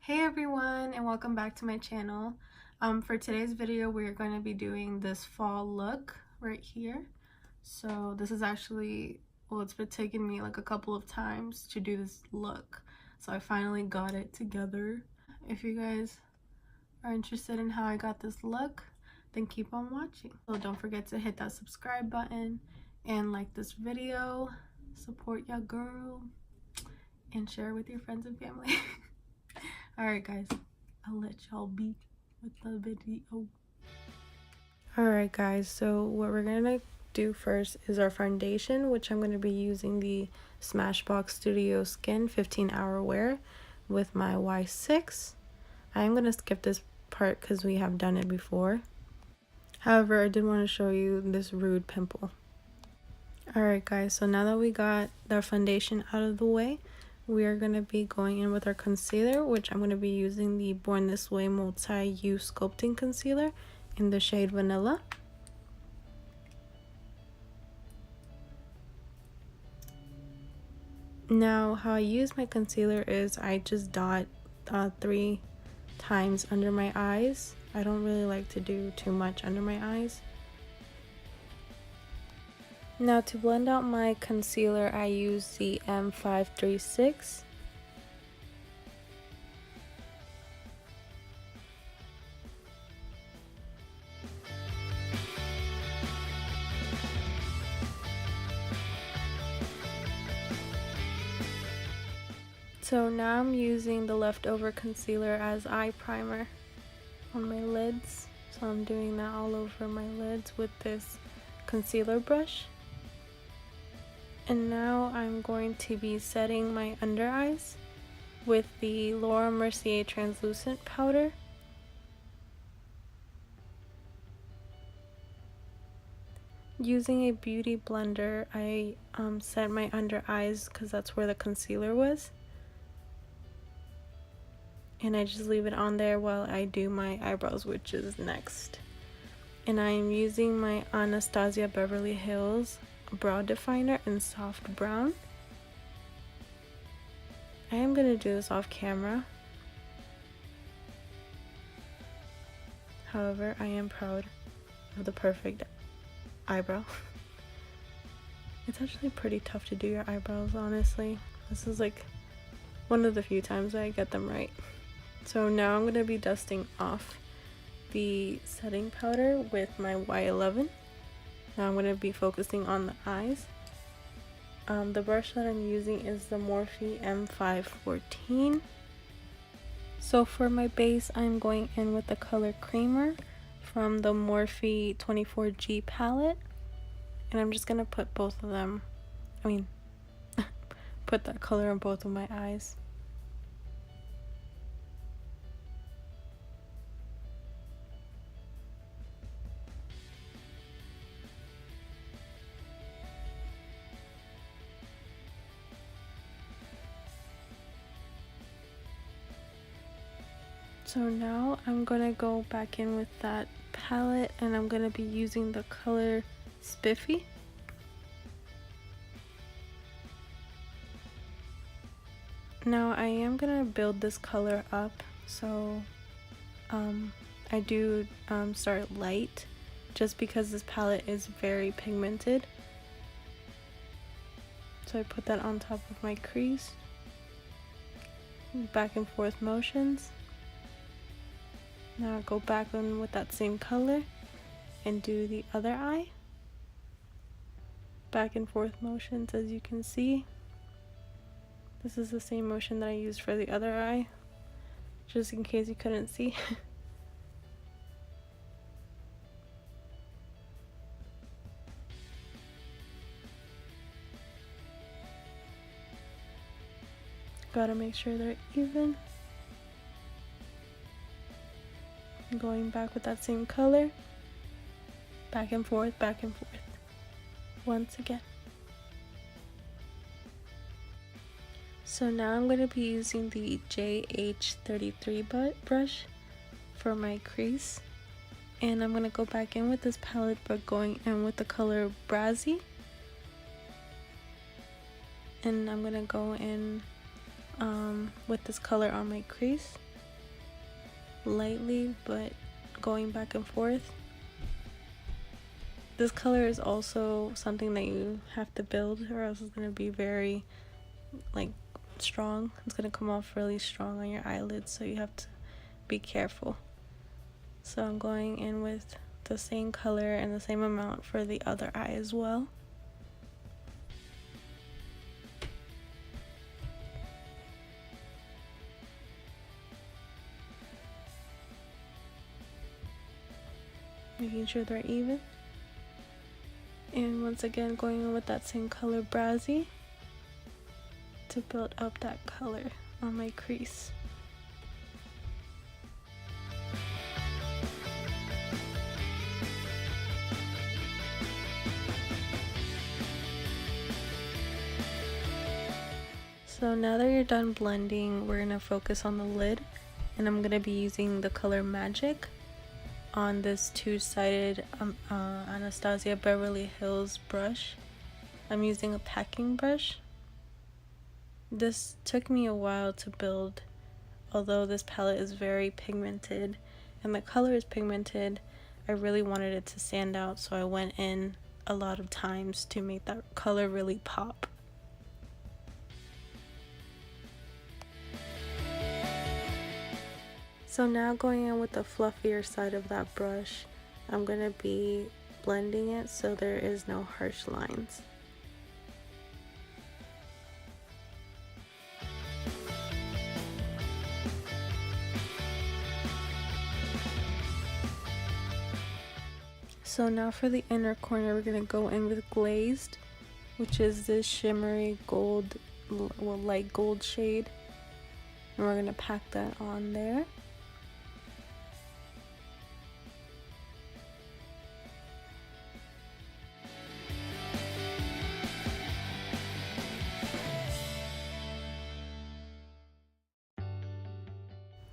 Hey everyone, and welcome back to my channel. For today's video we're going to be doing this fall look right here. So this is actually, well, it's been taking me like a couple of times to do this look, so I finally got it together. If you guys are interested in how I got this look, then keep on watching. So don't forget to hit that subscribe button and like this video, support your girl, and share with your friends and family. Alright guys, I'll let y'all be with the video. Alright guys, so what we're gonna do first is our foundation, which I'm gonna be using the Smashbox Studio Skin 15-hour wear with my Y6. I'm gonna skip this part because we have done it before. However, I did want to show you this rude pimple. Alright guys, so now that we got our foundation out of the way, we are going to be going in with our concealer, which I'm going to be using the Born This Way Multi-Use Sculpting Concealer in the shade Vanilla. Now, how I use my concealer is I just dot 3 times under my eyes. I don't really like to do too much under my eyes. Now to blend out my concealer, I use the M536. So now I'm using the leftover concealer as eye primer on my lids. So I'm doing that all over my lids with this concealer brush. And now I'm going to be setting my under eyes with the Laura Mercier translucent powder. Using a beauty blender, I set my under eyes because that's where the concealer was. And I just leave it on there while I do my eyebrows, which is next. And I am using my Anastasia Beverly Hills brow definer in soft brown. I am going to do this off camera. However, I am proud of the perfect eyebrow. It's actually pretty tough to do your eyebrows, honestly. This is like one of the few times I get them right. So now I'm going to be dusting off the setting powder with my Y11. Now I'm going to be focusing on the eyes. The brush that I'm using is the Morphe M514. So for my base, I'm going in with the color Creamer from the Morphe 24G palette. And I'm just going to put both of them, put that color on both of my eyes. So now I'm going to go back in with that palette and I'm going to be using the color Spiffy. Now I am going to build this color up, so I do start light just because this palette is very pigmented. So I put that on top of my crease, back and forth motions. Now go back in with that same color and do the other eye. Back and forth motions, as you can see. This is the same motion that I used for the other eye, just in case you couldn't see. Gotta make sure they're even. Going back with that same color, back and forth, once again. So now I'm going to be using the JH33 brush for my crease, and I'm going to go back in with this palette, but going in with the color Brassy, and I'm going to go in with this color on my crease. lightly, but going back and forth. This color is also something that you have to build, or else it's going to be very like strong. It's going to come off really strong on your eyelids, so you have to be careful. So I'm going in with the same color and the same amount for the other eye as well. Making sure they're even. And once again, going in with that same color Brassy to build up that color on my crease. So now that you're done blending, we're going to focus on the lid, and I'm going to be using the color Magic on this two-sided Anastasia Beverly Hills brush. I'm using a packing brush. This took me a while to build, although this palette is very pigmented and the color is pigmented. I really wanted it to stand out, so I went in a lot of times to make that color really pop. So now going in with the fluffier side of that brush, I'm going to be blending it so there is no harsh lines. So now for the inner corner, we're going to go in with Glazed, which is this shimmery gold, well, light gold shade. And we're going to pack that on there.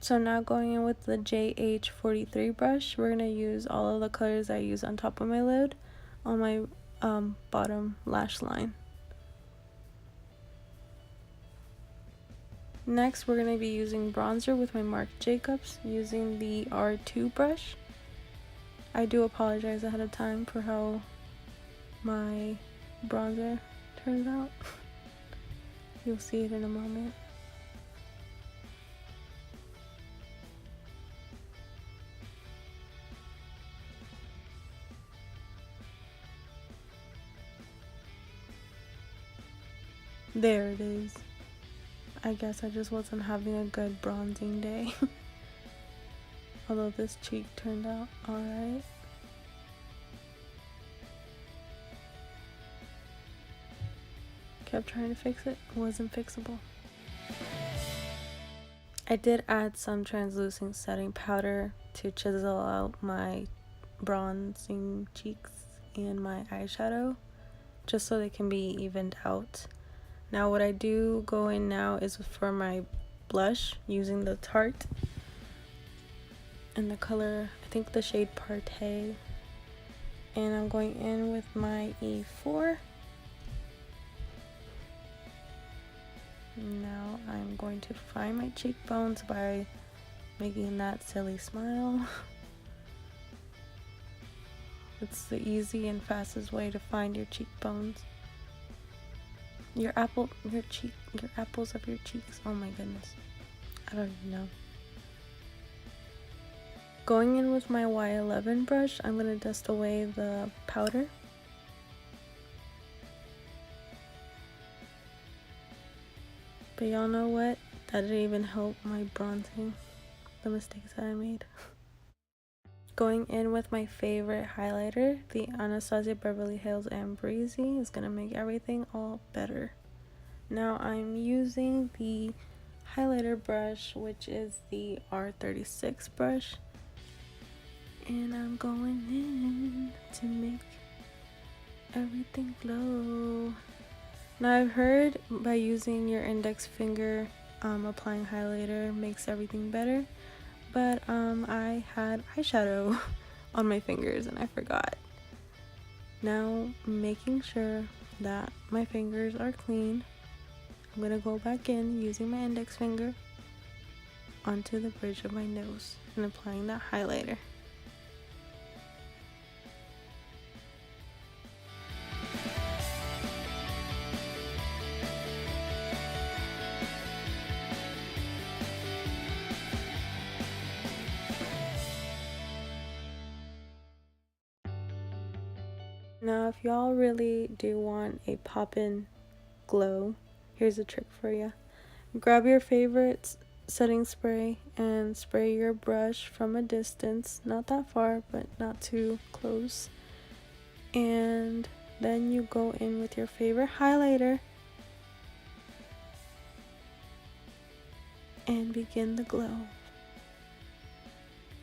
So now going in with the JH43 brush, we're going to use all of the colors I use on top of my lid on my bottom lash line. Next, we're going to be using bronzer with my Marc Jacobs using the R2 brush. I do apologize ahead of time for how my bronzer turns out. You'll see it in a moment. There it is. I guess I just wasn't having a good bronzing day. Although this cheek turned out alright. Kept trying to fix it, wasn't fixable. I did add some translucent setting powder to chisel out my bronzing cheeks and my eyeshadow, just so they can be evened out. Now what I do go in now is for my blush using the Tarte in the color, I think the shade Partey, and I'm going in with my E4. Now I'm going to find my cheekbones by making that silly smile. It's the easy and fastest way to find your cheekbones. Your apples of your cheeks. Oh my goodness. I don't even know. Going in with my Y11 brush, I'm going to dust away the powder. But y'all know what? That didn't even help my bronzing. The mistakes that I made. Going in with my favorite highlighter, the Anastasia Beverly Hills and Breezy, is going to make everything all better. Now I'm using the highlighter brush, which is the R36 brush. And I'm going in to make everything glow. Now I've heard by using your index finger, applying highlighter makes everything better. But I had eyeshadow on my fingers and I forgot. Now, making sure that my fingers are clean, I'm going to go back in using my index finger onto the bridge of my nose and applying that highlighter. Now, if y'all really do want a pop-in glow, here's a trick for you. Grab your favorite setting spray and spray your brush from a distance, not that far, but not too close. And then you go in with your favorite highlighter and begin the glow.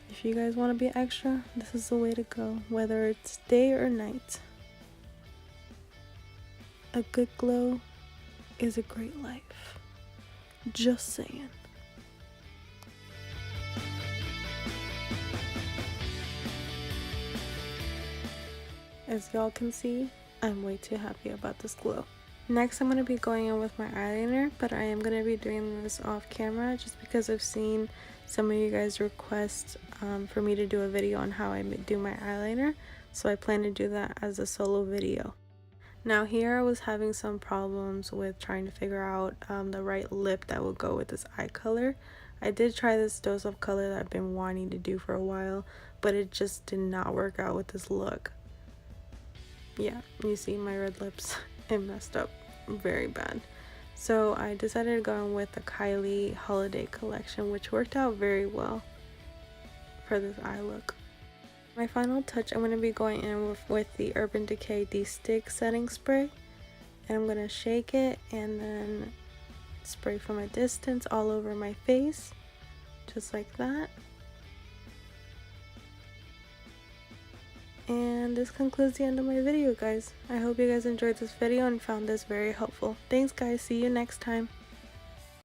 If you guys want to be extra, this is the way to go, whether it's day or night. A good glow is a great life. Just saying. As y'all can see, I'm way too happy about this glow. Next, I'm going to be going in with my eyeliner, but I am going to be doing this off camera just because I've seen some of you guys request for me to do a video on how I do my eyeliner, so I plan to do that as a solo video. Now here I was having some problems with trying to figure out the right lip that would go with this eye color. I did try this dose of color that I've been wanting to do for a while, but it just did not work out with this look. Yeah, you see my red lips, it messed up very bad. So I decided to go in with the Kylie holiday collection, which worked out very well for this eye look. My final touch, I'm going to be going in with the Urban Decay De-Stick setting spray, and I'm going to shake it and then spray from a distance all over my face, just like that. And this concludes the end of my video, guys. I hope you guys enjoyed this video and found this very helpful. Thanks guys, see you next time.